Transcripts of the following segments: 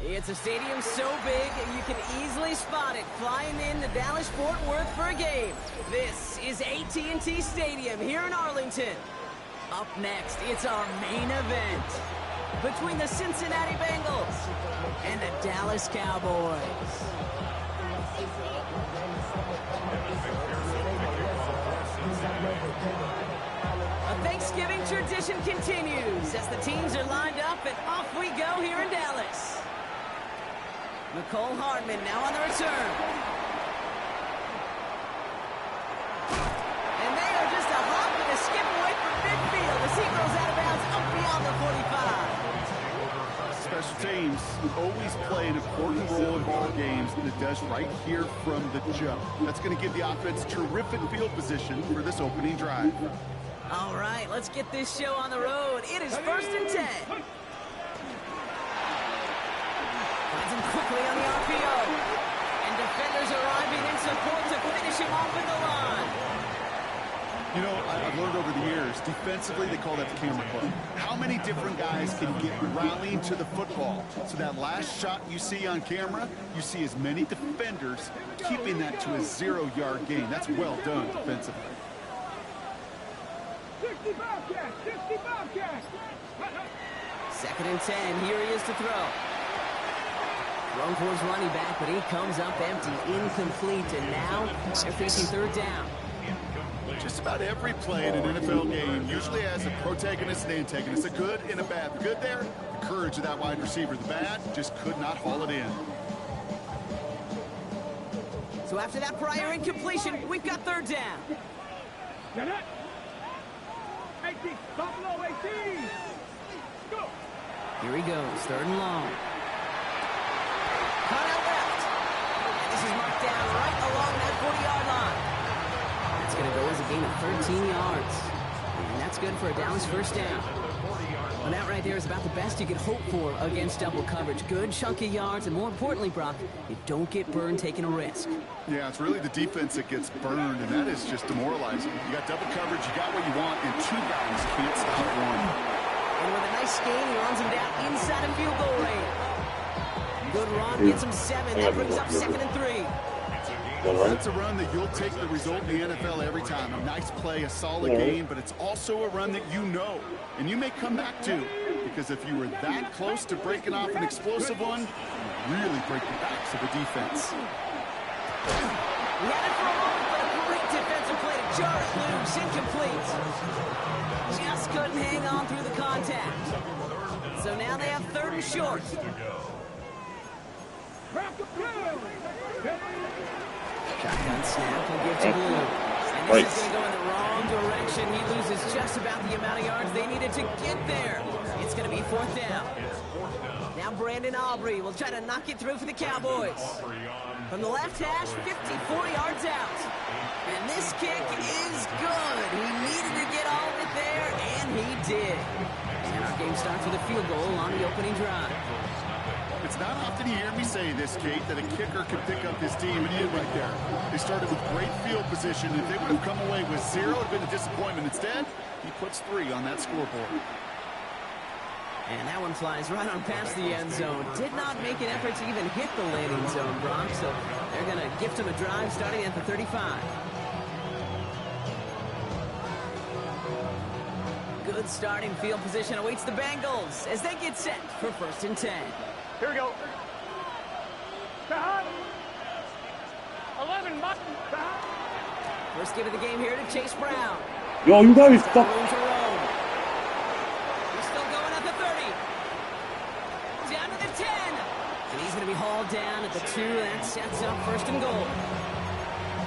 It's a stadium so big you can easily spot it flying in to Dallas-Fort Worth for a game. This is AT&T Stadium here in Arlington. Up next, it's our main event between the Cincinnati Bengals and the Dallas Cowboys. A Thanksgiving tradition continues as the teams are lined up and off we go here in Dallas. Mecole Hardman now on the return. And they are just a hop and a skip away from midfield as he goes out of bounds up beyond the 45. Special teams always play an important role in ball games, and it does right here from the jump. That's going to give the offense terrific field position for this opening drive. All right, let's get this show on the road. It is 1st and 10. Finds him quickly on the RPO. And defenders arriving in support to finish him off at the line. You know, I've learned over the years, defensively they call that the camera club. How many different guys can get rallying to the football? So that last shot you see on camera, you see as many defenders keeping that to a 0-yard gain. That's well done defensively. 60 Bobcats! 60 Bobcats! 2nd and 10. Here he is to throw. Thrown towards running back, but he comes up empty, incomplete, and now they're facing 3rd down. Just about every play in an NFL game usually has a protagonist and antagonist, a good and a bad. The good there, the courage of that wide receiver. The bad, just could not haul it in. So after that prior incompletion, we've got 3rd down. Get it! 18! Buffalo 18! Go! Here he goes, 3rd and long. Cut out left. And this is marked down right along that 40-yard line. That's going to go as a gain of 13 yards. And that's good for a Dallas 1st down. Well, that right there is about the best you could hope for against double coverage. Good chunk of yards, and more importantly, Brock, you don't get burned taking a risk. Yeah, it's really the defense that gets burned, and that is just demoralizing. You got double coverage, you got what you want, and 2 guys can't stop one. And with a nice gain, he runs him down inside of field goal range. Good run, gets him 7. That brings up 2nd and 3. That's a run that you'll take the result in the NFL every time. A nice play, a solid game, but it's also a run that you know, and you may come back to, because if you were that close to breaking off an explosive one, you really break the backs of the defense. He had it for a moment, but a great defensive play to jar it loose, incomplete. Just couldn't hang on through the contact. So now they have 3rd and short. Shotgun snap will give to Blue. And this is going to go in the wrong direction. He loses just about the amount of yards they needed to get there. It's going to be 4th down. Now Brandon Aubrey will try to knock it through for the Cowboys. From the left hash, 54 yards out. And this kick is good. He needed to get all of it there, and he did. And our game starts with a field goal on the opening drive. It's not often you hear me say this, Kate, that a kicker can pick up his team, and he did right there. They started with great field position. If they would have come away with 0, it would have been a disappointment. Instead, he puts 3 on that scoreboard. And that one flies right on past the end zone. Did not make an effort to even hit the landing zone, Brock, so they're going to gift him a drive starting at the 35. Good starting field position awaits the Bengals as they get set for 1st and 10. Here we go. 11 button. First give of the game here to Chase Brown. Yo, you guys fuck. Room to roam. He's still going at the 30. Down to the 10. And he's going to be hauled down at the 2. That sets up 1st and goal.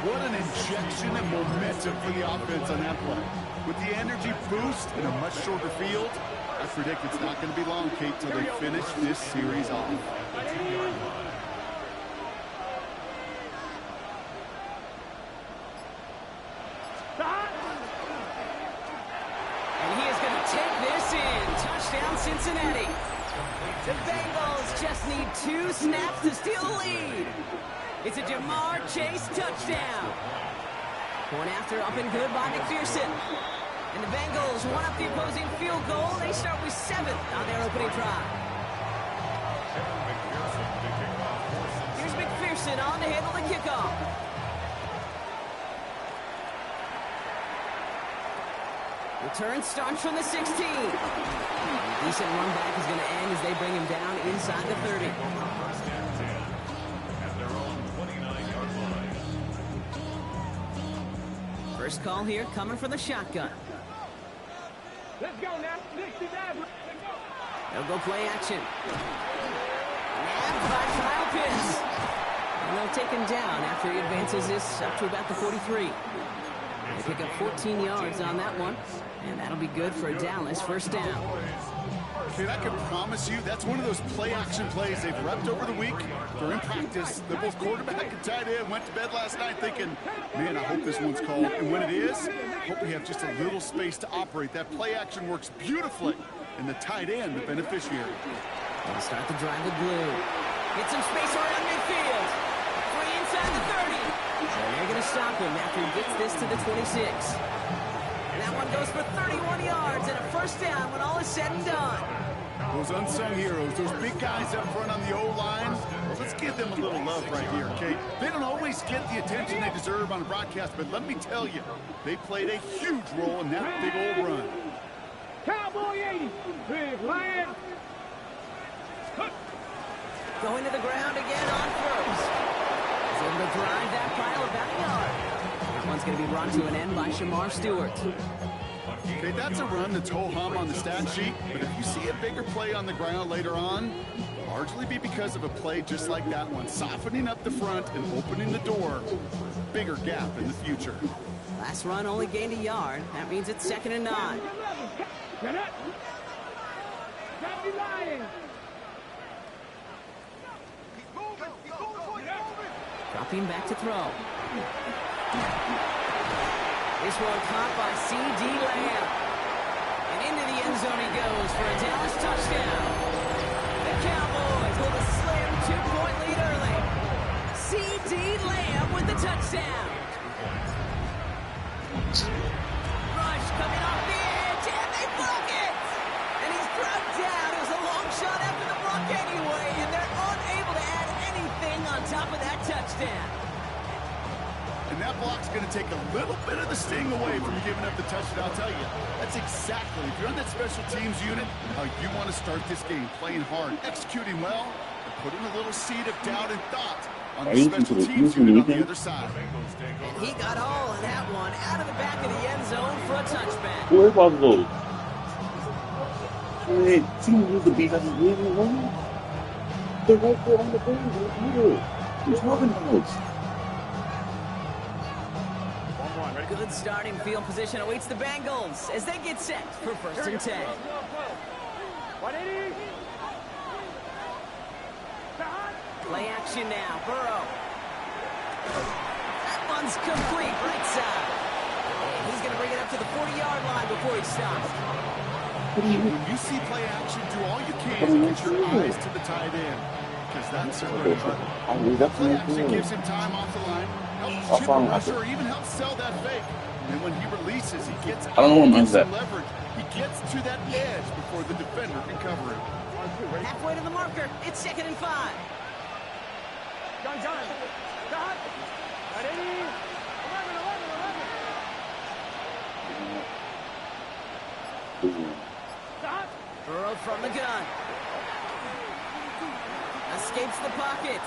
What an injection and momentum for the offense on that play. With the energy boost in a much shorter field, I predict it's not going to be long, Kate, till they finish this series off. And he is going to take this in. Touchdown, Cincinnati. The Bengals just need 2 snaps to steal the lead. It's a Jamar Chase touchdown. Point after up and good by McPherson. And the Bengals one up the opposing field goal. They start with 7 on their opening drive. Here's McPherson on to handle the kickoff. Return starts from the 16. A decent run back is going to end as they bring him down inside the 30. First call here coming from the shotgun. Let's go now. 69. They'll go play action. Nabbed by Kyle Pitts. And they'll take him down after he advances this up to about the 43. They pick up 14 yards on that one. And that'll be good for a Dallas first down. Kid, I can promise you that's one of those play-action plays they've repped over the week during practice. The both quarterback and tight end went to bed last night thinking, man, I hope this one's called. And when it is, hope we have just a little space to operate. That play-action works beautifully, and the tight end, the beneficiary. They'll start the drive with Blue. Get some space around midfield. Free inside the 30. And they're going to stop him after he gets this to the 26. And that one goes for 31 yards and a first down when all is said and done. Those unsung heroes, those big guys up front on the O-line, well, let's give them a little love right here, okay? They don't always get the attention they deserve on a broadcast, but let me tell you, they played a huge role in that big old run. Cowboy 80. Big Lion. Going to the ground again on first. He's able to drive that pile about a yard. That one's going to be run to an end by Shamar Stewart. Okay, that's a run that's ho-hum on the stat sheet, but if you see a bigger play on the ground later on, largely be because of a play just like that one, softening up the front and opening the door, bigger gap in the future. Last run only gained a yard. That means it's 2nd and 9. Get it. Cowboy Lion. Dropping back to throw. This one caught by C.D. Lamb. And into the end zone he goes for a Dallas touchdown. The Cowboys hold a slim 2-point lead early. C.D. Lamb with the touchdown. Rush coming off the edge, and they block it. And he's brought down. It was a long shot after the block anyway, and they're unable to add anything on top of that touchdown. And that block's going to take a little bit of the sting away from giving up the touchdown. I'll tell you, that's exactly, if you're on that special teams unit, how you want to start this game, playing hard, executing well, and putting a little seed of doubt and thought on the special teams unit on the other side. And he got all of that one out of the back of the end zone for a touchback. Where was those? It seems to the beat doesn't really wrong. They're right there on the field. Who's rubbing those? Good starting field position awaits the Bengals as they get set for 1st and 10. 180. Play action now. Burrow. That one's complete right side. And he's going to bring it up to the 40-yard line before he stops. When you see play action, do all you can to get your eyes to the tight end, because that's their bread and butter. Play action gives him time off the line, helps chip a rusher, or even helps sell that fake. And when he releases, he gets some leverage. He gets to that edge before the defender can cover him. Halfway to the marker. It's 2nd and 5. John. Stop. 180. 11. Stop. Burrow from the gun. Escapes the pocket.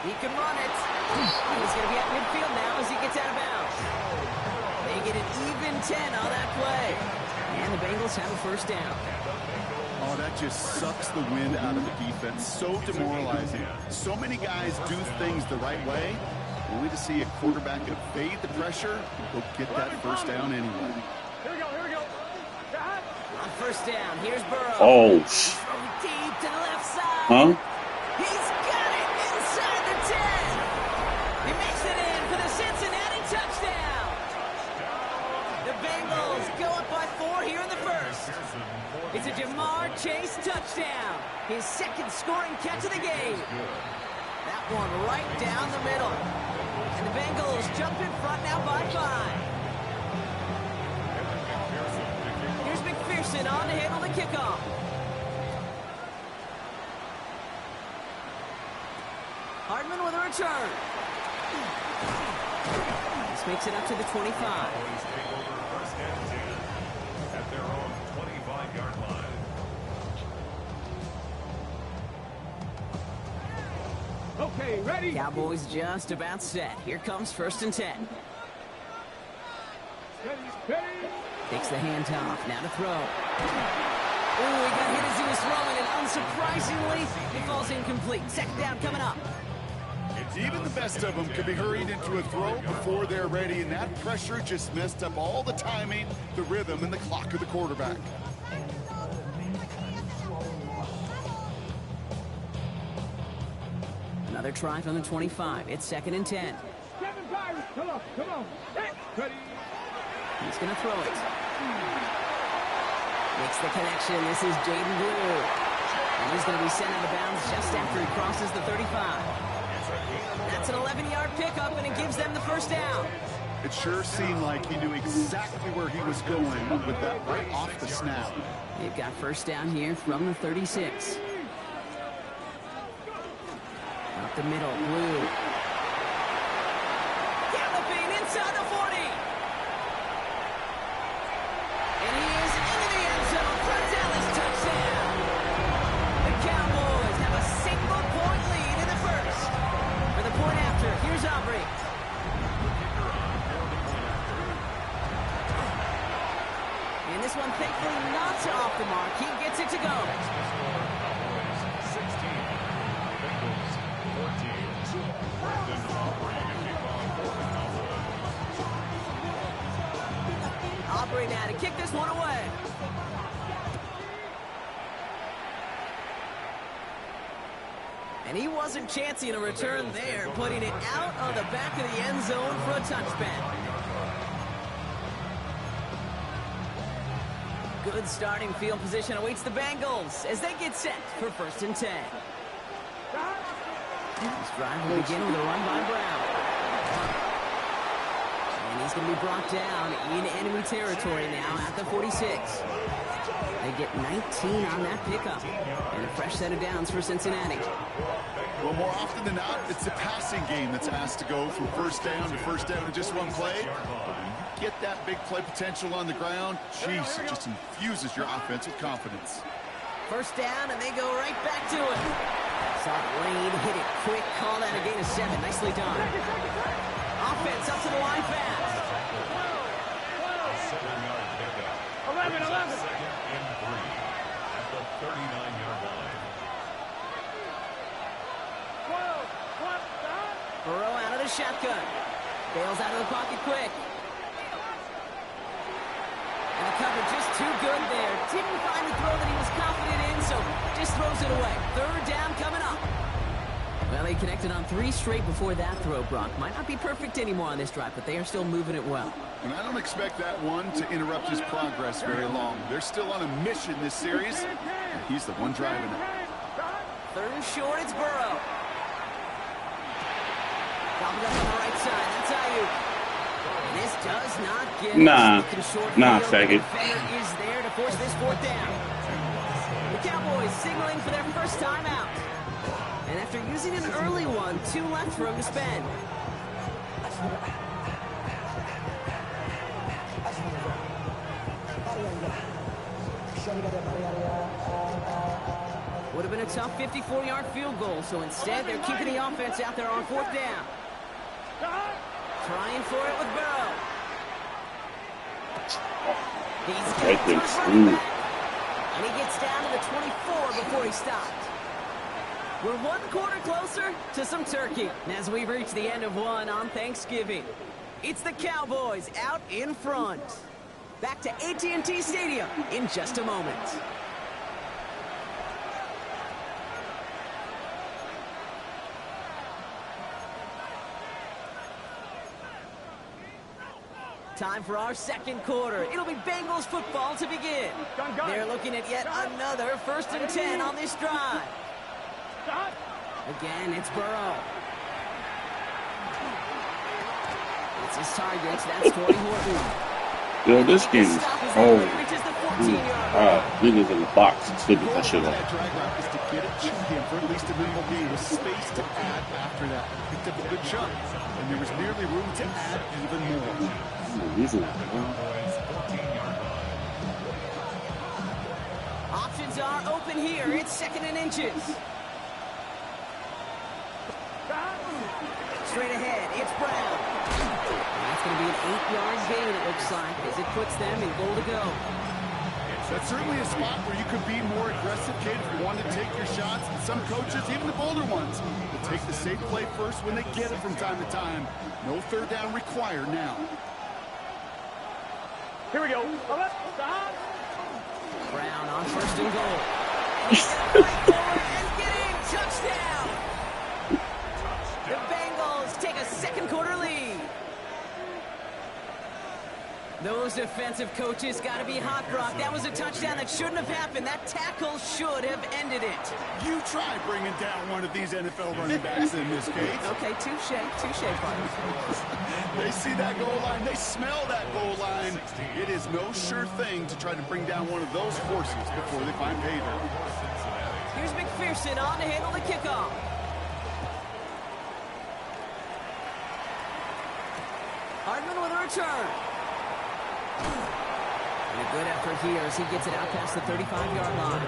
He can run it. He's going to be at midfield now as he gets out of bounds. They get an even 10 on that play. And the Bengals have a first down. Oh, that just sucks the wind out of the defense. So demoralizing. So many guys do things the right way, only to see a quarterback evade the pressure and go get that first down anyway. Here we go. Stop. On first down, here's Burrow. Oh, Throw deep to the left side. huh? He's got it inside the 10. He makes it in for the Cincinnati touchdown. The Bengals go up by 4 here in the first. It's a Ja'Marr Chase touchdown. His second scoring catch of the game. That one right down the middle. And the Bengals jump in front now by 5. Here's McPherson on to handle the kickoff. Hardman with a return. This makes it up to the 25. At their own 25-yard line. Okay, ready? Cowboys just about set. Here comes 1st and 10. Ready. Takes the handoff. Now to throw. Oh, he got hit as he was throwing, and unsurprisingly, it falls incomplete. Second down coming up. Even the best of them can be hurried into a throw before they're ready, and that pressure just messed up all the timing, the rhythm, and the clock of the quarterback. Another try from the 25. It's 2nd and 10. 7 Pirates. Come on. Hey, ready. He's going to throw it. Makes the connection. This is Jaden Blue. And he's going to be sent out of bounds just after he crosses the 35. That's an 11-yard pickup, and it gives them the first down. It sure seemed like he knew exactly where he was going with that right off the snap. They've got first down here from the 36. Up the middle, Blue. Galloping inside the 40. And he is into the end zone for a Dallas touchdown. The Cowboys have a single-point lead in the first. For the point after, here's Aubrey. And this one, thankfully, not off the mark. He gets it to go. Aubrey now to kick this one away. And he wasn't chancing a return there, putting it out of the back of the end zone for a touchback. Good starting field position awaits the Bengals as they get set for 1st and 10. This drive will begin with a run by Brown. And he's going to be brought down in enemy territory now at the 46. They get 19 on that pickup. And a fresh set of downs for Cincinnati. Well, more often than not, it's the passing game that's asked to go from first down in just one play. Get that big play potential on the ground. Jeez, it just infuses your offense with confidence. First down, and they go right back to it. Saw Lane hit it quick. Call that a gain of 7. Nicely done. Offense up to the line fast. 11. Second and 3 at the 39-yard line. Burrow out of the shotgun. Bails out of the pocket quick. And the cover just too good there. Didn't find the throw that he was confident in, so just throws it away. Third down coming up. Well, they connected on 3 straight before that throw, Brock. Might not be perfect anymore on this drive, but they are still moving it well. And I don't expect that one to interrupt his progress very long. They're still on a mission this series, and he's the one driving it. 3rd and short, it's Burrow. Gobbled up on the right side. That's Ayuk. This does not get faggot. Defender is there to force this 4th down. The Cowboys signaling for their first time out. And after using an early one, 2 left for him to spend. Would have been a tough 54-yard field goal, so instead they're keeping the offense out there on 4th down. Trying for it with Burrow. He's got to back. And he gets down to the 24 before he stopped. We're 1 quarter closer to some turkey as we reach the end of one on Thanksgiving. It's the Cowboys out in front. Back to AT&T Stadium in just a moment. Time for our second quarter. It'll be Bengals football to begin. They're looking at yet another 1st and 10 on this drive. Again, it's Burrow. It's his targets. That's Corey Horton. Yo, this game is cold. Reaches the 14-yard Niggas in the box and slipping that shit That off. drag route is to get it to him for at least a minimal gain with space to add after that. Picked up a good chunk, and there was nearly room to add even more. Options are open here. It's 2nd and inches. Straight ahead, it's Brown. That's going to be an 8-yard gain, it looks like, as it puts them in goal to go. That's certainly a spot where you could be more aggressive, kid, if you want to take your shots. And some coaches, even the bolder ones, will take the safe play first when they get it from time to time. No 3rd down required now. Here we go. Brown on 1st and goal. And he's going to fight forward and get in. Touchdown! The Bengals take a second quarter lead. Those defensive coaches got to be hot, Brock. That was a touchdown that shouldn't have happened. That tackle should have ended it. You try bringing down one of these NFL running backs in this case. Okay, touche, buddy. They see that goal line. They smell that goal line. It is no sure thing to try to bring down one of those horses before they find pay dirt. Here's McPherson on to handle the kickoff. Hardman with a return. And a good effort here as he gets it out past the 35-yard line.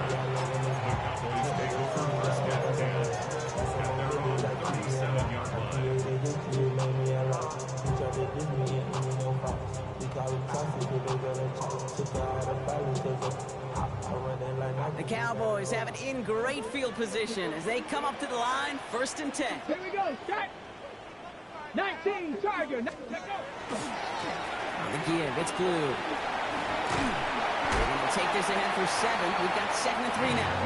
The Cowboys have it in great field position as they come up to the line, 1st and 10. Here we go. Start. 19, Charger. Let's go. On the give, it's Blue. They're going to take this ahead for 7. We've got 2nd and 3 now.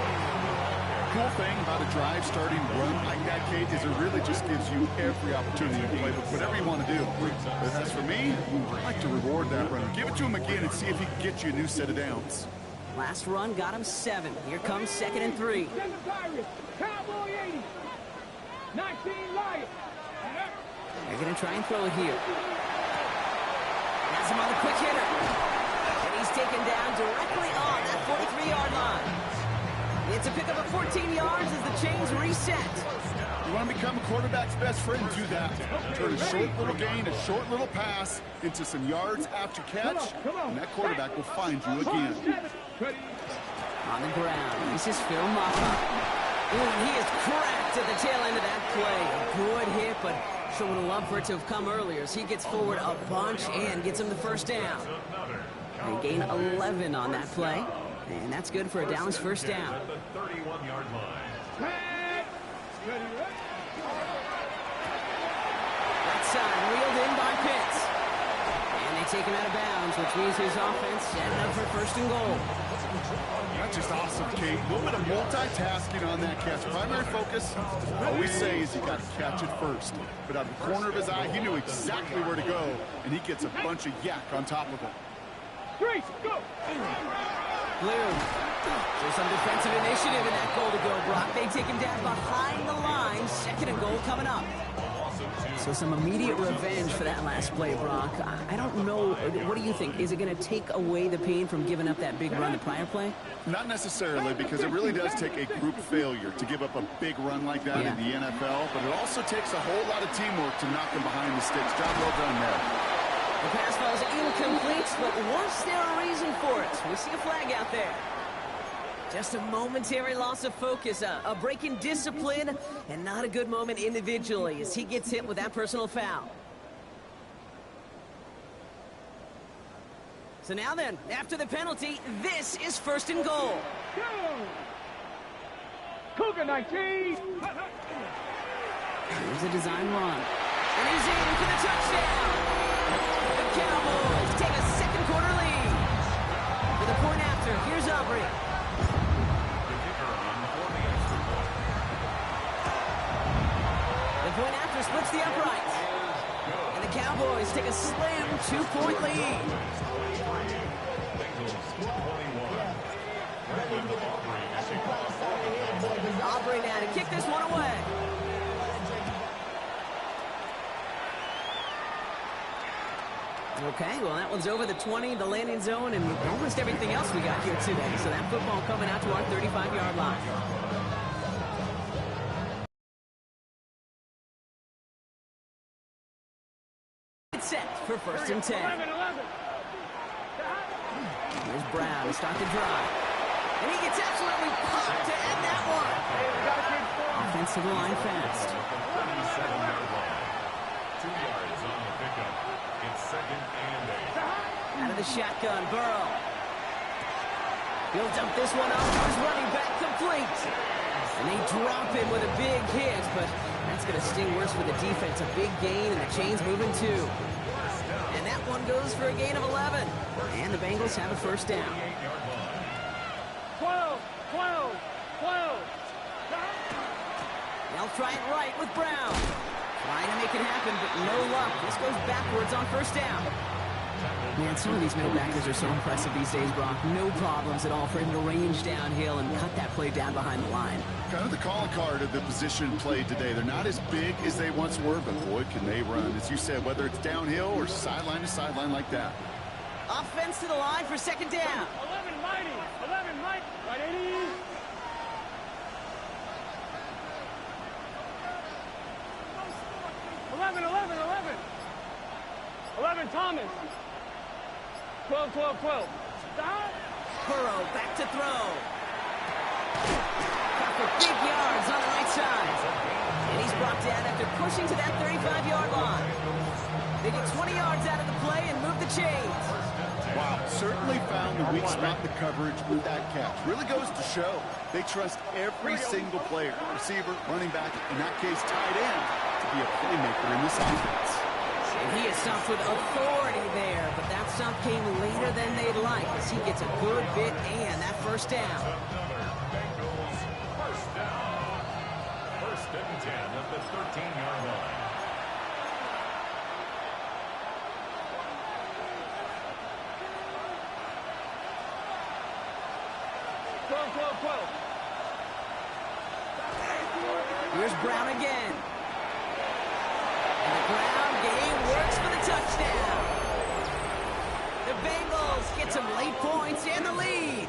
Cool thing about a drive starting run like that, Kate, is it really just gives you every opportunity to play with whatever you want to do. But as for me, I like to reward that runner. Give it to him again and see if he can get you a new set of downs. Last run got him 7. Here comes 2nd and 3. Send the Pirates. Cowboy 80. 19, Lions. They're going to try and throw it here. Has him on the quick hitter. And he's taken down directly on that 43-yard line. It's a pickup of 14 yards as the chains reset. You want to become a quarterback's best friend, do that. Turn a short little gain, a short little pass into some yards after catch, and that quarterback will find you again. On the ground, this is Phil Maffa. He is cracked at the tail end of that play. Good hit, but sure would have loved for it to have come earlier as he gets forward a bunch and gets him the 1st down. They gain 11 on that play, and that's good for a Dallas 1st down. The 31-yard line. Right side, reeled in by Pitts. And they take him out of bounds, which means his offense setting up for 1st and goal. That's just awesome, Kate. A little bit of multitasking on that catch. Primary focus, I always say, is you got to catch it first. But out of the corner of his eye, he knew exactly where to go, and he gets a bunch of yak on top of him. 3, go. Blue. There's some defensive initiative in that goal to go, Brock. They take him down behind the line. 2nd and goal coming up. So some immediate revenge for that last play, Brock. I don't know. What do you think? Is it going to take away the pain from giving up that big run the prior play? Not necessarily, because it really does take a group failure to give up a big run like that in the NFL, but it also takes a whole lot of teamwork to knock them behind the sticks. Job well done there. The pass ball is incomplete, but was there a reason for it? We see a flag out there. Just a momentary loss of focus, a break in discipline, and not a good moment individually as he gets hit with that personal foul. So now then, after the penalty, this is 1st and goal. Go. Cougar 19. Here's a design run. And he's in for the touchdown. The Cowboys take a second quarter lead. For the point after, here's Aubrey. The point after splits the uprights. And the Cowboys take a slim 2-point lead. Aubrey now to kick this one away. Okay, well, that one's over the 20, the landing zone, and almost everything else we got here today. So that football coming out to our 35-yard line. It's set for 1st and 10. Here's Brown to start the drive. And he gets absolutely popped to end that one. Offensive line fast. 2 yards on the pickup. It's 2nd and 8. Out of the shotgun, Burrow. He'll dump this one off to his running back, complete. And they drop him with a big hit, but that's going to sting worse for the defense. A big gain, and the chain's moving too. And that one goes for a gain of 11. And the Bengals have a 1st down. 12, 12, 12. They'll try it right with Brown. Trying to make it happen, but no luck. This goes backwards on 1st down. Man, some of these middle backers are so impressive these days, Brock. No problems at all for him to range downhill and cut that play down behind the line. Kind of the calling card of the position played today. They're not as big as they once were, but boy, can they run. As you said, whether it's downhill or sideline to sideline like that. Offense to the line for 2nd down. 11 mighty. 11 mighty. Right, 80. Thomas. 12, 12, 12. Stop. Burrow back to throw. Got for big yards on the right side. And he's brought down after pushing to that 35-yard line. They get 20 yards out of the play and move the chains. Wow, certainly found the weak spot in the coverage with that catch. Really goes to show they trust every single player, receiver, running back, in that case tight end, to be a playmaker in this offense. And he is stumped with authority there, but that stump came later than they'd like as he gets a good bit and that 1st down. Bengals, 1st down. 1st and 10 at the 13-yard line. Here's Brown again. And the ground game works for the touchdown. The Bengals get some late points and the lead.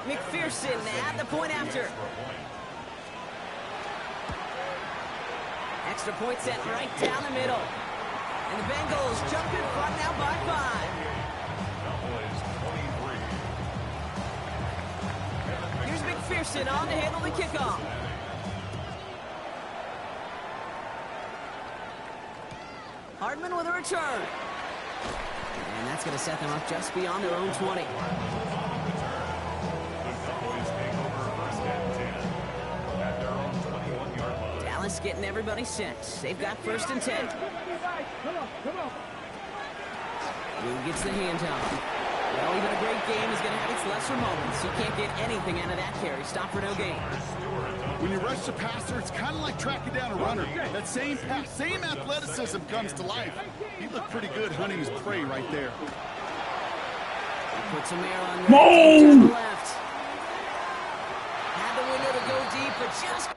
McPherson at the point after. Extra point set right down the middle. And the Bengals jump in front now by 5. Here's McPherson on to handle the kickoff. Hardman with a return. And that's going to set them up just beyond their own 20. Dallas getting everybody set. They've got 1st and 10. Who gets the handoff? Well, even a great game is going to have its lesser moments. You can't get anything out of that carry. Stop for no gain. When you rush the passer, it's kind of like tracking down a runner. That same athleticism comes to life. He looked pretty good hunting his prey right there. He puts some air on the left. Had the window to go deep, but just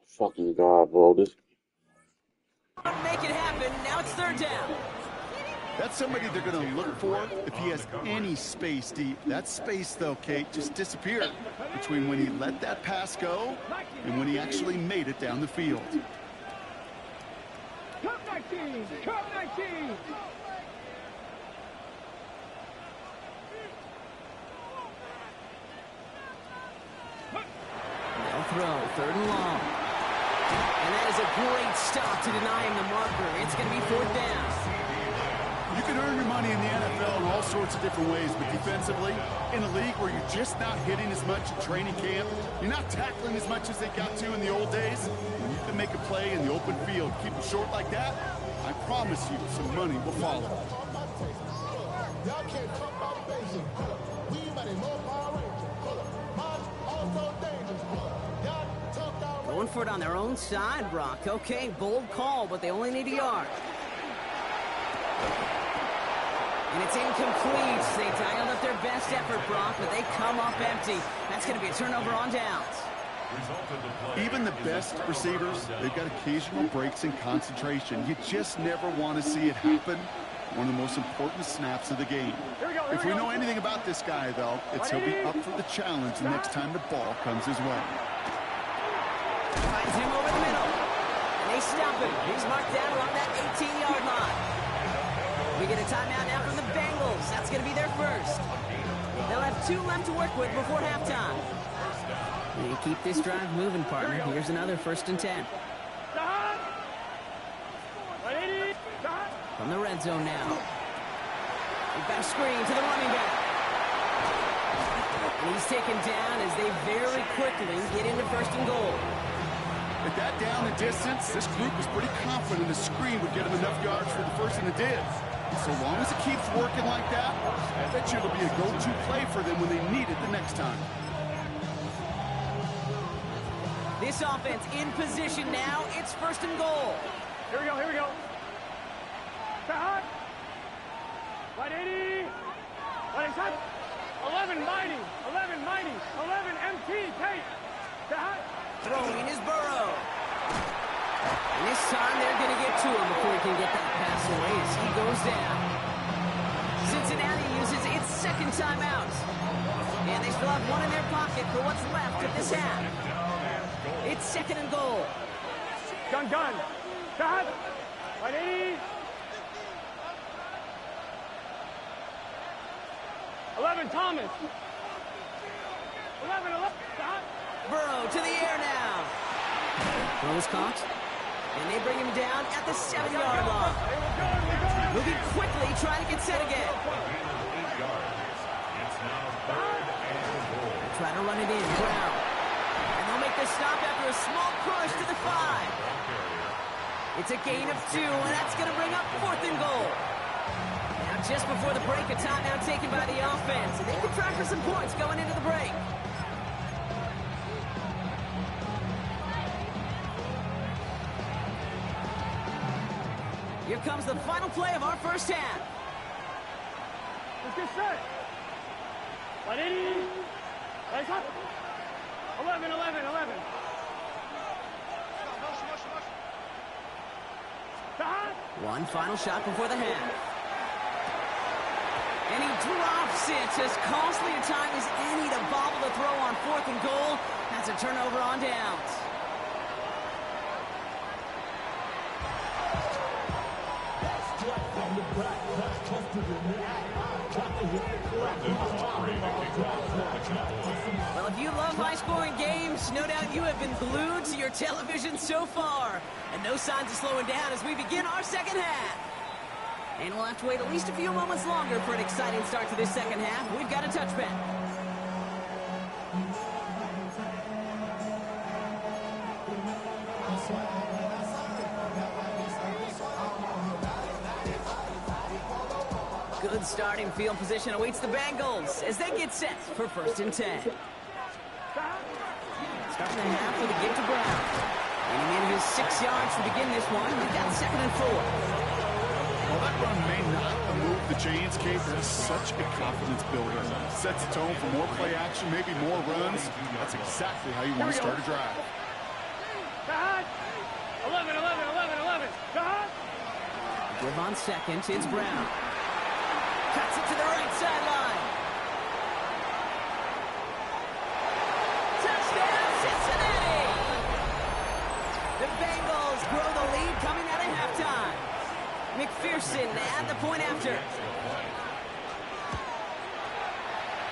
Fucking God, bro. This. couldn't make it happen. Now it's 3rd down. That's somebody they're going to look for if he has any space deep. That space, though, Kate, just disappeared between when he let that pass go and when he actually made it down the field. Cup 19. Cup 19. They'll throw. 3rd and long. And that is a great stop to deny him the marker. It's going to be 4th down. You can earn your money in the NFL in all sorts of different ways, but defensively, in a league where you're just not hitting as much at training camp, you're not tackling as much as they got to in the old days, when you can make a play in the open field, keep it short like that, I promise you some money will follow. Going for it on their own side, Brock. Okay, bold call, but they only need a yard. And it's incomplete. They dialed up their best effort, Brock, but they come up empty. That's going to be a turnover on downs. Even the best receivers, they've got occasional breaks in concentration. You just never want to see it happen. One of the most important snaps of the game. If we know anything about this guy, though, it's he'll be up for the challenge the next time the ball comes his way. Finds him over the middle. And they stop him. He's marked down along that 18-yard line. We get a timeout now from the Bengals. That's going to be their first. They'll have 2 left to work with before halftime. They keep this drive moving, partner. Here's another 1st and 10. From the red zone now. They've got a screen to the running back. And he's taken down as they very quickly get into 1st and goal. At that down and distance, this group was pretty confident the screen would get him enough yards for the first, and it did. So long as it keeps working like that, I bet you it'll be a go-to play for them when they need it the next time. This offense in position now. It's 1st and goal. Here we go, here we go. Cut. Right 80. Right cut. 11 mighty. 11 mighty. 11 MT. Take. Cut. Throwing is Burrow. And this time they're going to get to him before he can get that pass away as he goes down. Cincinnati uses its 2nd timeout. And they still have 1 in their pocket for what's left of this half. It's 2nd and goal. Gun. Cut. Right 80. 11 Thomas. 11. Cut. Burrow to the air now. Throws caught. And they bring him down at the 7-yard line. Moving quickly, trying to get set again. Try to run it in. Brown. And they'll make the stop after a small push to the 5. It's a gain of 2, and that's going to bring up 4th and goal. Now, just before the break, a timeout taken by the offense. And they can try for some points going into the break. Here comes the final play of our first half. Let's get set. 180. Right up. 11. One final shot before the half. And he drops it. As costly a time as any to bobble the throw on 4th and goal. That's a turnover on downs. Well, if you love high-scoring games, no doubt you have been glued to your television so far. And no signs of slowing down as we begin our second half. And we'll have to wait at least a few moments longer for an exciting start to this second half. We've got a touchback. Good starting field position awaits the Bengals as they get set for 1st and 10. Starting the half with a give to Brown. And he needed his 6 yards to begin this one. We've got 2nd and 4. Well, that run may not move the chains, Kate, but it's such a confidence builder. Sets the tone for more play action, maybe more runs. That's exactly how you want to start a drive. 11. Give on 2nd, it's Brown. Cuts it to the right sideline. Touchdown, Cincinnati! The Bengals grow the lead coming out of halftime. McPherson at the point after.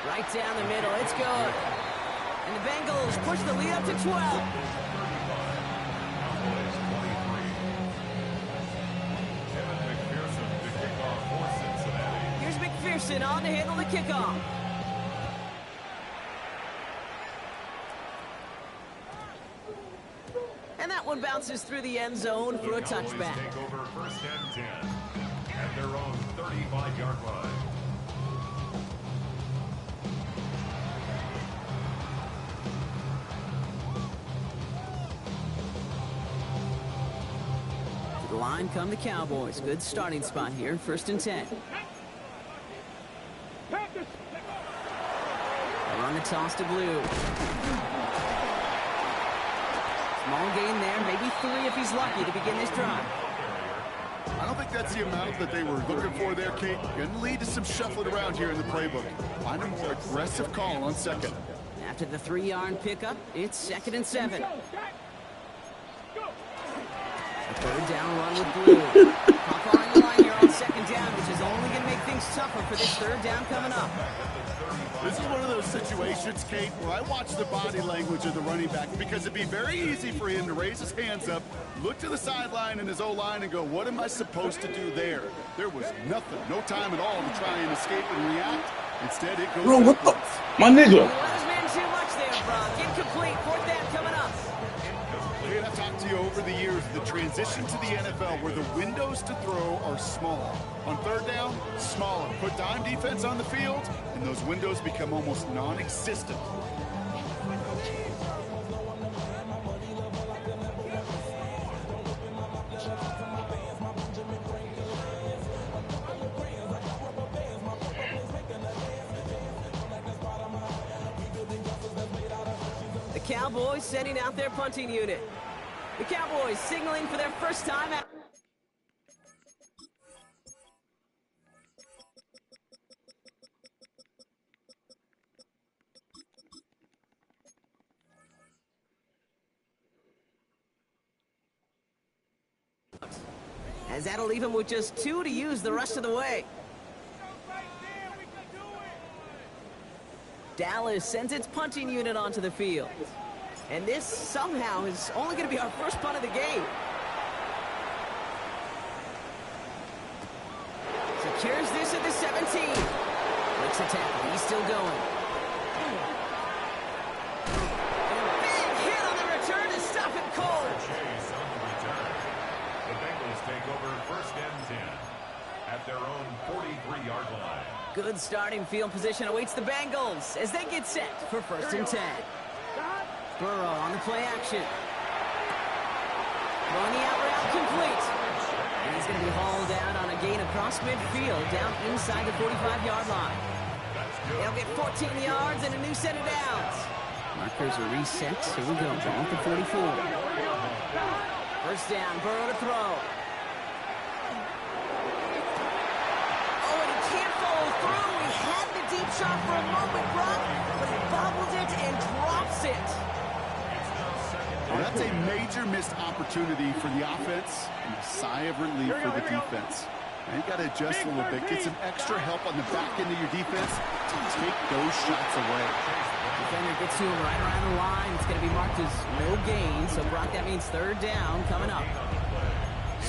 Right down the middle, it's good. And the Bengals push the lead up to 12. Here's McPherson on to handle the kickoff. And that one bounces through the end zone for a touchback. Take over 1st and 10 at their own 35-yard line. Line come the Cowboys. Good starting spot here. 1st and 10. They run the toss to Blue. Small gain there. Maybe 3 if he's lucky to begin this drive. I don't think that's the amount that they were looking for there, Kate. Going to lead to some shuffling around here in the playbook. Find a more aggressive call on 2nd. After the 3-yard pickup, it's 2nd and 7. A 3rd down run with Blue. How far in the line here on 2nd down, which is only going to make things tougher for this 3rd down coming up. This is one of those situations, Kate, where I watch the body language of the running back because it'd be very easy for him to raise his hands up, look to the sideline in his O-line and go, what am I supposed to do there? There was nothing, no time at all to try and escape and react. Instead, it goes Bro, what the? backwards. My nigga. Last man too much there, Brock. Incomplete. 4th down coming up. Kate, I've talked to you over the years, the transition to the NFL where the windows to throw are small. On 3rd down, smaller. Put dime defense on the field, and those windows become almost non-existent. The Cowboys setting out their punting unit. The Cowboys signaling for their first time out. As that'll leave him with just 2 to use the rest of the way. Dallas sends its punting unit onto the field. And this somehow is only going to be our first punt of the game. Secures this at the 17. Breaks the tackle. He's still going. And a big hit on the return to stop it cold. Chase on the return. The Bengals take over 1st and 10 at their own 43-yard line. Good starting field position awaits the Bengals as they get set for 1st and 10. Burrow on the play action. Throwing the out route complete. And he's going to be hauled out on a gain across midfield down inside the 45-yard line. They'll get 14 yards and a new set of downs. Markers are reset. Here we go. Ball at the 44. 1st down. Burrow to throw. Oh, and he can't follow through. He had the deep shot for a moment, Brock, but he bobbled it and drops it. Well, that's a major missed opportunity for the offense and a sigh of relief for the defense. Now you got to adjust a little bit, get some extra help on the back end of your defense to take those shots away. Defender gets to him right around the line. It's going to be marked as no gain, so Brock, that means 3rd down coming up.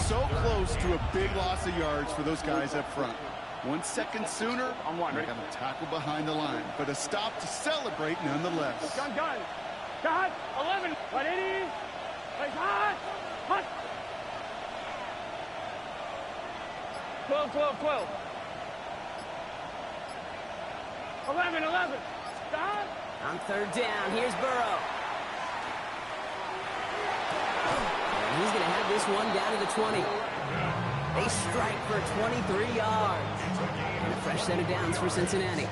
So close to a big loss of yards for those guys up front. 1 second sooner, On 1, they ready? got a tackle behind the line, but a stop to celebrate nonetheless. Gun. Got 11. 180. Place hot. Hot. 12. 11. Stop. On 3rd down, here's Burrow. And he's going to have this one down to the 20. They strike for 23 yards. And a fresh set of downs for Cincinnati.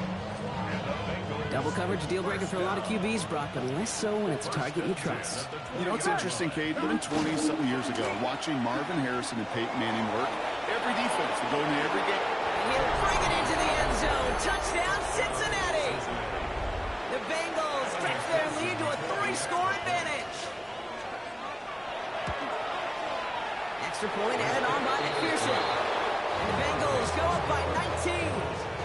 Double coverage, deal breaker for a lot of QBs, Brock, but less so when it's a target you trust. You know, it's interesting, Kate, even 20-something years ago, watching Marvin Harrison and Peyton Manning work, every defense would go into every game. And he'll bring it into the end zone. Touchdown, Cincinnati! The Bengals stretch their lead to a 3-score advantage. Extra point added on by McPherson. And the Bengals go up by 19.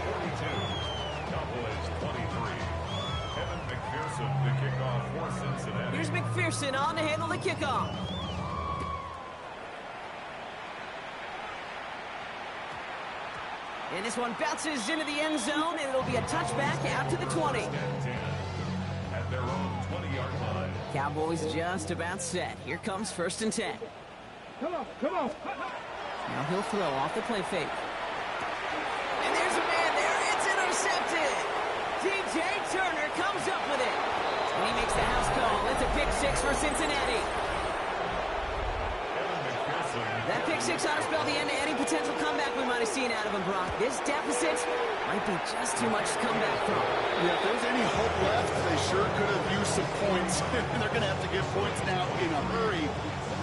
42. Cowboys 23. Kevin McPherson to kick off for Cincinnati. Here's McPherson on to handle the kickoff. And this one bounces into the end zone, and it'll be a touchback out to the 20. 10 at their own 20-yard line. Cowboys just about set. Here comes 1st and 10. Come on. Now he'll throw off the play fake. And there's a man there. It's intercepted. DJ Turner comes up with it. And he makes the house call. It's a pick 6 for Cincinnati. Kevin McPherson. That pick 6 ought to spell the end to any potential comeback we might have seen out of him, Brock. This deficit might be just too much to come back from. Yeah, if there's any hope left, they sure could have used some points. And they're going to have to get points now in a hurry.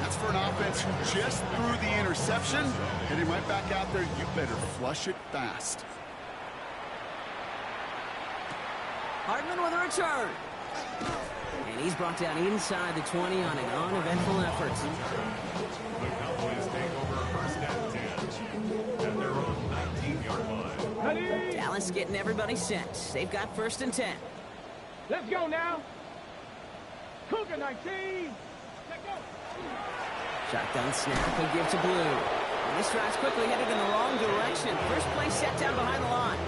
That's for an offense who just threw the interception. Heading right back out there, you better flush it fast. Hardman with a return. And he's brought down inside the 20 on an uneventful effort. The Cowboys take over first and 10 at their own 19-yard line. Dallas getting everybody set. They've got first and 10. Let's go now. Cougar 19. Let's go. Shotgun snap will give to Blue. And this drive's quickly headed in the wrong direction. First play set down behind the line.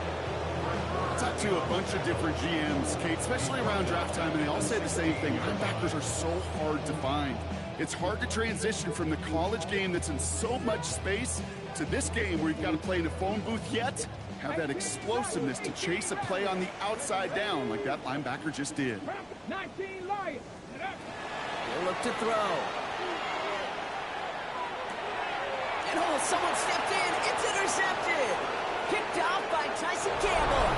I talked to a bunch of different GMs, Kate, especially around draft time, and they all say the same thing. Linebackers are so hard to find. It's hard to transition from the college game that's in so much space to this game where you've got to play in a phone booth yet have that explosiveness to chase a play on the outside down like that linebacker just did. 19 Lions. He'll look to throw. And oh, someone stepped in. It's intercepted. Picked off by Tyson Campbell.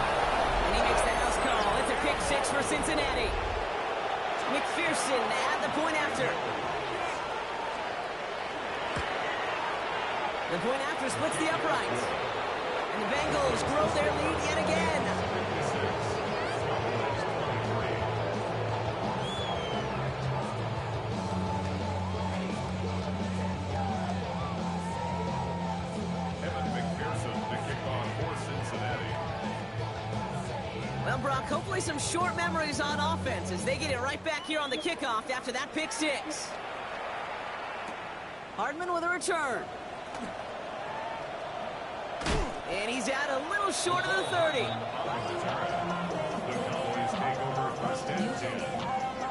And he makes the house call. It's a pick 6 for Cincinnati. McPherson at the point after. The point after splits the uprights. And the Bengals grow their lead yet again. Evan McPherson to kick off for Cincinnati. Well, Brock, hopefully some short memories on offense as they get it right back here on the kickoff after that pick 6. Hardman with a return. And he's out a little short of the 30. The Cowboys take over first and 10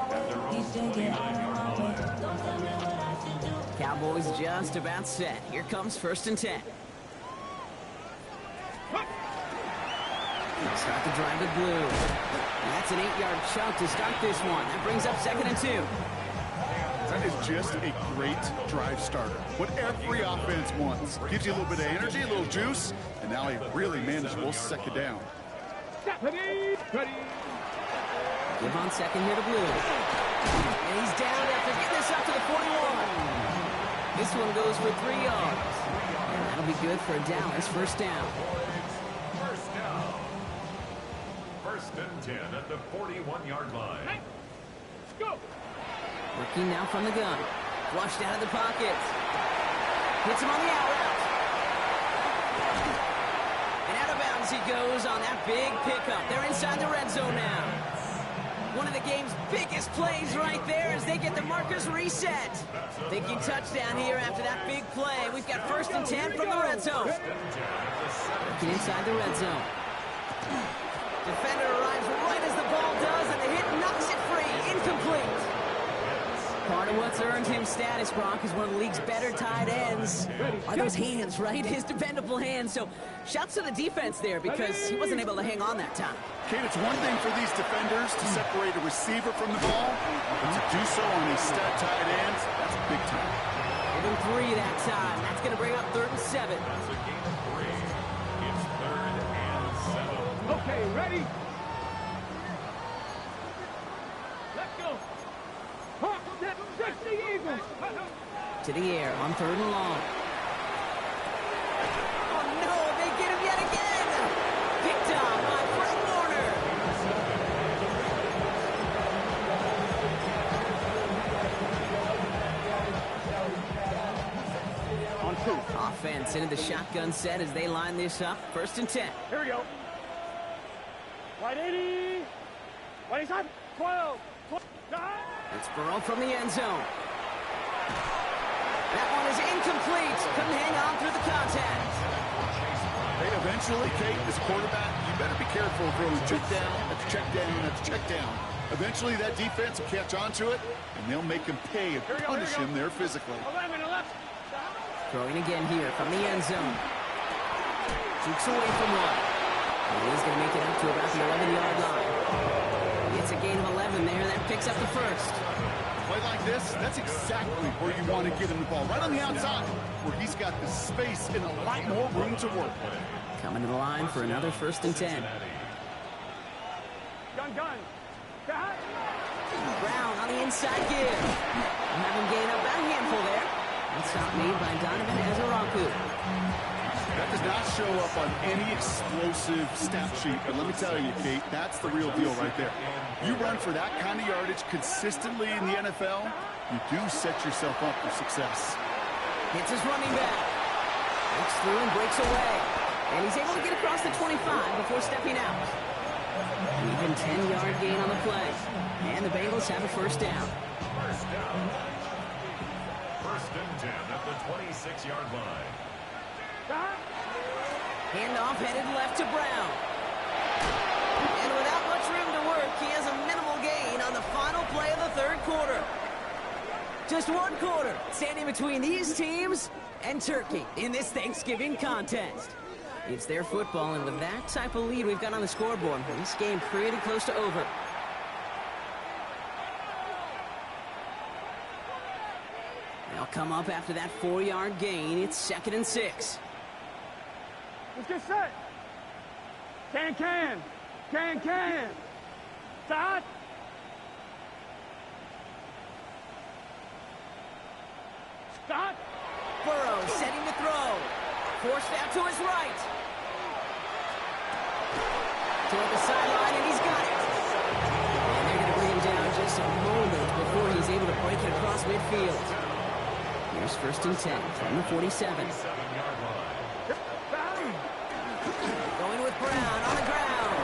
at their own 29-yard line. Cowboys just about set. Here comes first and 10. Start the drive with Blue. And that's an 8-yard chunk to start this one. That brings up second and 2. That is just a great drive starter. What every offense wants. Gives you a little bit of energy, a little juice, and now a really manageable second down. Ready. Give on second here to Blue. And he's down after getting this up to the 41. This one goes for 3 yards. And that'll be good for Dallas first down. First down. First and 10 at the 41-yard line. Let's go. Working now from the gun. Flushed out of the pocket. Hits him on the out route. And out of bounds he goes on that big pickup. They're inside the red zone now. One of the game's biggest plays right there as they get the markers reset. Thinking touchdown here after that big play. We've got first and 10 from the red zone. Working inside the red zone. Defender arrives right as the ball does, and the hit knocks it free. Incomplete. Part of what's earned him status, Brock, is one of the league's better tight ends. Are those hands, right? His dependable hands. So shouts to the defense there because he wasn't able to hang on that time. Kate, it's one thing for these defenders to separate a receiver from the ball, but to do so on these stud tight ends, that's big time. Give him 3 that time. That's going to bring up 3rd and 7. That's a gain of 3. It's 3rd and 7. Okay, ready. Let's go. That's the Eagles. To the air on 3rd and long. Oh, no, they get him yet again. Picked off by Fred Warner. On 2. Offense into the shotgun set as they line this up. First and 10. Here we go. Right 80. Right side. 12. It's Burrow from the end zone. That one is incomplete. Couldn't hang on through the contact. Hey, eventually, Kate, as quarterback, you better be careful throwing check down, that's check down, that's check down. Eventually, that defense will catch on to it, and they'll make him pay and punish him there physically. 11. Throwing again here from the end zone. Jukes away from one. And he's going to make it up to about the 11-yard line. It's a gain of 11 there. That picks up the first. Play like this, that's exactly where you want to get him the ball. Right on the outside, where he's got the space and a lot more room to work with. Coming to the line for another 1st and 10. Gun. Brown on the inside give. Have him gain up about a handful there. That's stop made by Donovan Ezaraku. That does not show up on any explosive stat sheet, but let me tell you, Kate, that's the real deal right there. You run for that kind of yardage consistently in the NFL, you do set yourself up for success. Hits his running back. Breaks through and breaks away. And he's able to get across the 25 before stepping out. Even 10-yard gain on the play. And the Bengals have a 1st down. 1st and 10 at the 26-yard line. Handoff headed left to Brown. And without much room to work, he has a minimal gain on the final play of the 3rd quarter. Just 1 quarter standing between these teams and Turkey in this Thanksgiving contest. It's their football, and with that type of lead we've got on the scoreboard, this game pretty close to over. They'll come up after that 4-yard gain. It's 2nd and 6. Let's get set. Can. Start. Start. Burrow setting to throw. Forced out to his right. Toward the sideline, and he's got it. And they're going to bring him down just a moment before he's able to break it across midfield. Here's 1st and 10 from the 47. Going with Brown on the ground.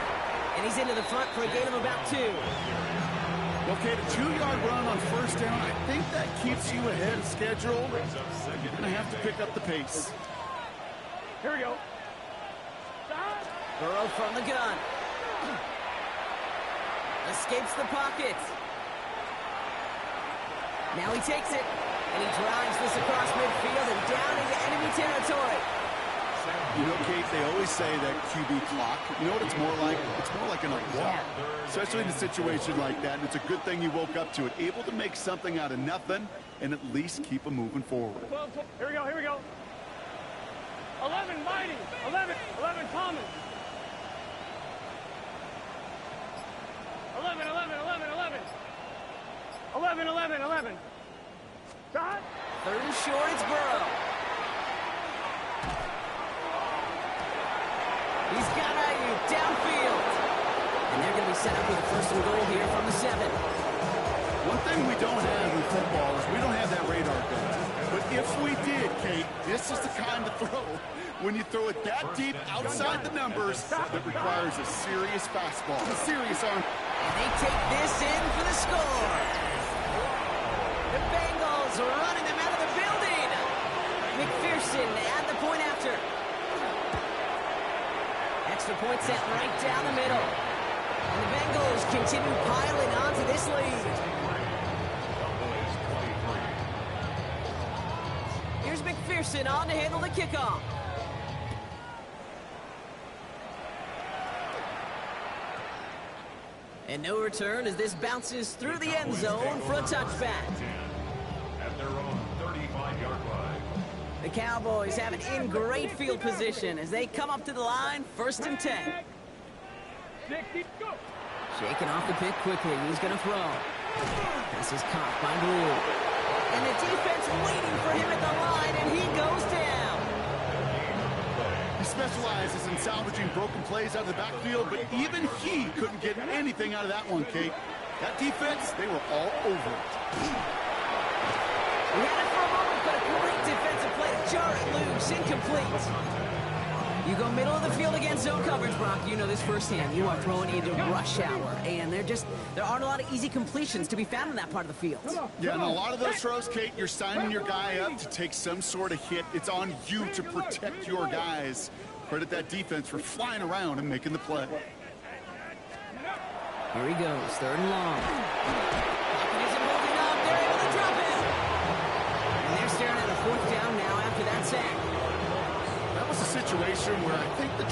And he's into the front for a gain of about 2. Okay, the 2-yard run on 1st down, I think that keeps you ahead of schedule. You're going to have to pick up the pace. Here we go. Start. Burrow from the gun. Escapes the pocket. Now he takes it. And he drives this across midfield and down into enemy territory. You know, Kate, they always say that QB clock. You know what it's more like? It's more like an alarm. Especially in a situation like that, and it's a good thing you woke up to it. Able to make something out of nothing and at least keep them moving forward. 12, here we go. 11, Mighty. 11, Thomas. 11. Start. 3rd and short, it's Burrow. He's got Ayuk downfield. And they're going to be set up with a 1st and goal here from the 7. One thing we don't have in football is we don't have that radar gun. But if we did, Kate, this is the kind of throw when you throw it that deep outside the numbers that requires a serious fastball, a serious arm. And they take this in for the score. The Bengals are running them out of the building. McPherson at the point after. Extra point set right down the middle. And the Bengals continue piling onto this lead. Here's McPherson on to handle the kickoff. And no return as this bounces through the end zone for a touchback. At their own 35-yard line. The Cowboys have it in great field position as they come up to the line, 1st and 10. 60, go. Shaking off the pick quickly. He's going to throw. Pass is caught by Blue. And the defense waiting for him at the line, and he goes down. He specializes in salvaging broken plays out of the backfield, but even he couldn't get anything out of that one, Kate. That defense, they were all over it. We had it for a moment, but a great defensive play to jar it loose, incomplete. You go middle of the field against zone coverage, Brock. You know this firsthand. You are throwing into rush hour, and there aren't a lot of easy completions to be found in that part of the field. Yeah, and a lot of those throws, Kate, you're signing your guy up to take some sort of hit. It's on you to protect your guys. Credit that defense for flying around and making the play. Here he goes, 3rd and long. Pocket isn't moving up. They're able to drop him. And they're staring at a 4th down now after that sack. That was a situation where I think the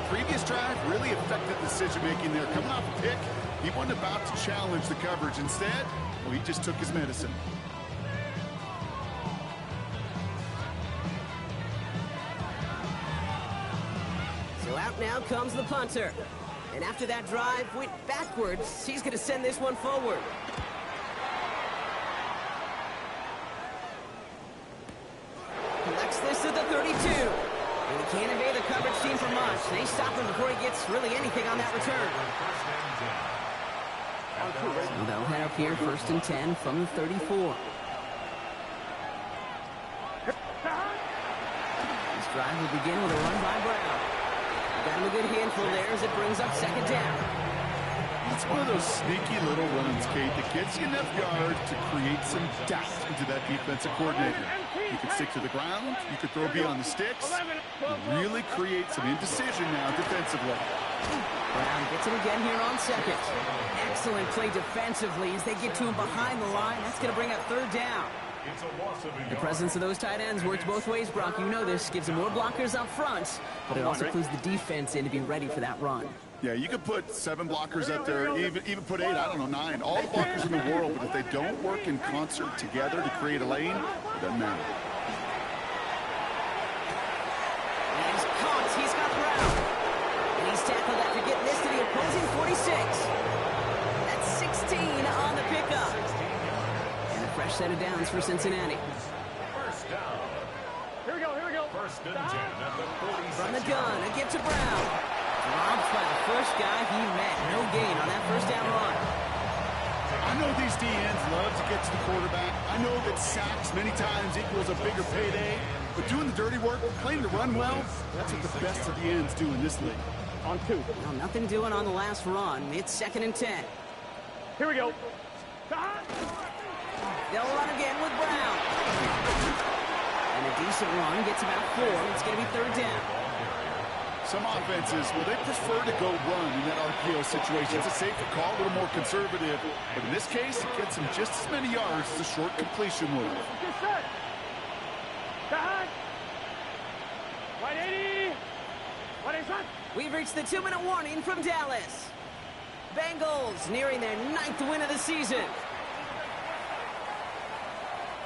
previous drive, really affected decision-making there. Coming off a pick, He wasn't about to challenge the coverage. Instead, well, he just took his medicine. So out now comes the punter. And after that drive went backwards, he's going to send this one forward. Collects this at the 32. And he can't evade the coverage team for much. They stop him before he gets really anything on that return. So they'll head up here, 1st and 10 from the 34. This drive will begin with a run by Brown. Got him a good handful there as it brings up 2nd down. It's one of those sneaky little runs, Kate, that gets you enough yards to create some doubt into that defensive coordinator. You can stick to the ground, you can throw beyond the sticks, and really create some indecision now defensively. Brown gets it again here on 2nd. Excellent play defensively as they get to him behind the line. That's going to bring up 3rd down. The presence of those tight ends works both ways, Brock. You know this. Gives them more blockers up front, but it also clues the defense in to be ready for that run. Yeah, you could put 7 blockers up there, even put 8, I don't know, 9. All the blockers in the world, but if they don't work in concert together to create a lane, it doesn't matter. He's caught. He's got Brown. And he's tackled after getting this to the opposing 46. That's 16 on the pickup. And a fresh set of downs for Cincinnati. First down. Here we go, here we go. 1st and 10 at the 46. From the gun, a give to Brown. Dropped by the first guy he met. No gain on that 1st down run. I know these DNs love to get to the quarterback. I know that sacks many times equals a bigger payday. But doing the dirty work, playing to run well, that's what the best of the ends do in this league. On 2. Well, nothing doing on the last run. It's 2nd and 10. Here we go. They'll run again with Brown. And a decent run gets about 4. It's going to be 3rd down. Some offenses, well, they prefer to go run in that RPO situation. It's a safer call, a little more conservative. But in this case, it gets them just as many yards as a short completion would. Get set. Back. Right 80. Right inside. We've reached the 2-minute warning from Dallas. Bengals nearing their 9th win of the season.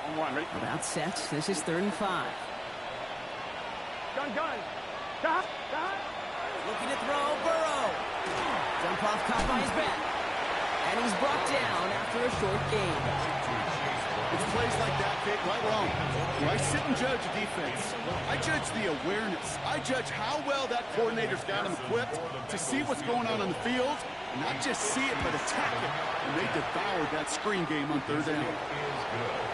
On 1, ready? About set. This is 3rd and 5. Gun. Looking to throw, Burrow. Jump off caught by his back. And he's brought down after a short gain. It's plays like that, Kate, right along. When I sit and judge a defense, I judge the awareness. I judge how well that coordinator's got him equipped to see what's going on the field, and not just see it, but attack it. And they devoured that screen game on 3rd down.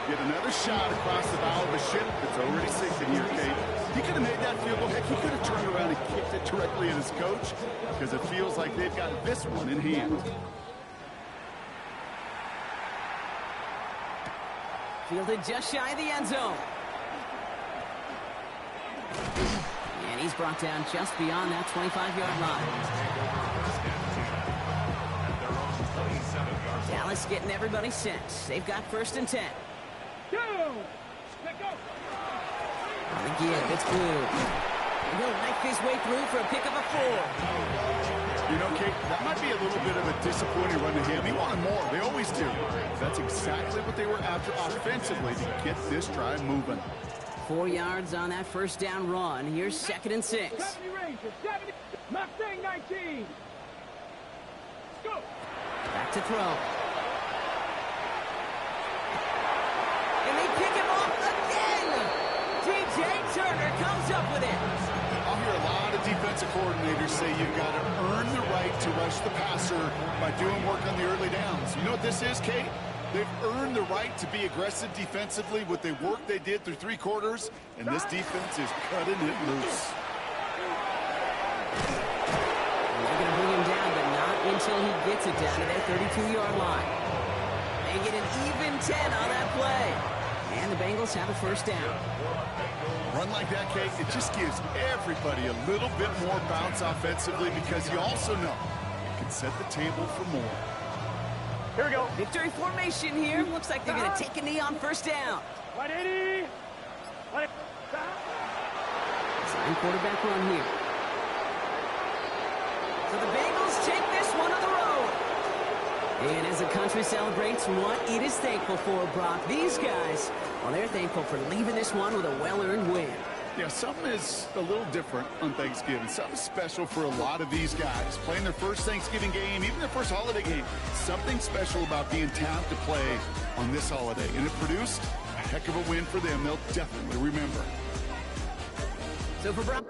Get another shot across the bow of a ship that's already sinking here, Kate. He could have made that field goal. Heck, he could have turned around and kicked it directly at his coach, because it feels like they've got this one in hand. Fielded just shy of the end zone. And he's brought down just beyond that 25-yard line. Dallas getting everybody set. They've got 1st and 10. Go. Let go. On the give, it's Blue. And he'll knife his way through for a pickup of 4. You know, Kate, that might be a little bit of a disappointing run to him. He wanted more. They always do. That's exactly what they were after offensively to get this drive moving. 4 yards on that 1st down run. Here's 2nd and 6. 70 Rangers, 70. Mustang 19. Go. Back to throw. And they pick him off again. DJ Turner comes up with it. I'll hear a lot of defensive coordinators say you've got to earn the right to rush the passer by doing work on the early downs. You know what this is, Kate? They've earned the right to be aggressive defensively with the work they did through 3 quarters, and this defense is cutting it loose. They're going to bring him down, but not until he gets it down to their 32-yard line. They get an even 10 on that play. And the Bengals have a 1st down. Run like that, Kate, it just gives everybody a little bit more bounce offensively because you also know it can set the table for more. Here we go. Victory formation here. Looks like they're going to take a knee on 1st down. Right 80. Right. Sign quarterback run here. So the Bengals take this one on the road. And as the country celebrates what it is thankful for, Brock, these guys, well, they're thankful for leaving this one with a well-earned win. Yeah, something is a little different on Thanksgiving. Something special for a lot of these guys. Playing their first Thanksgiving game, even their first holiday game. Something special about being tapped to play on this holiday. And it produced a heck of a win for them. They'll definitely remember. So for Brock...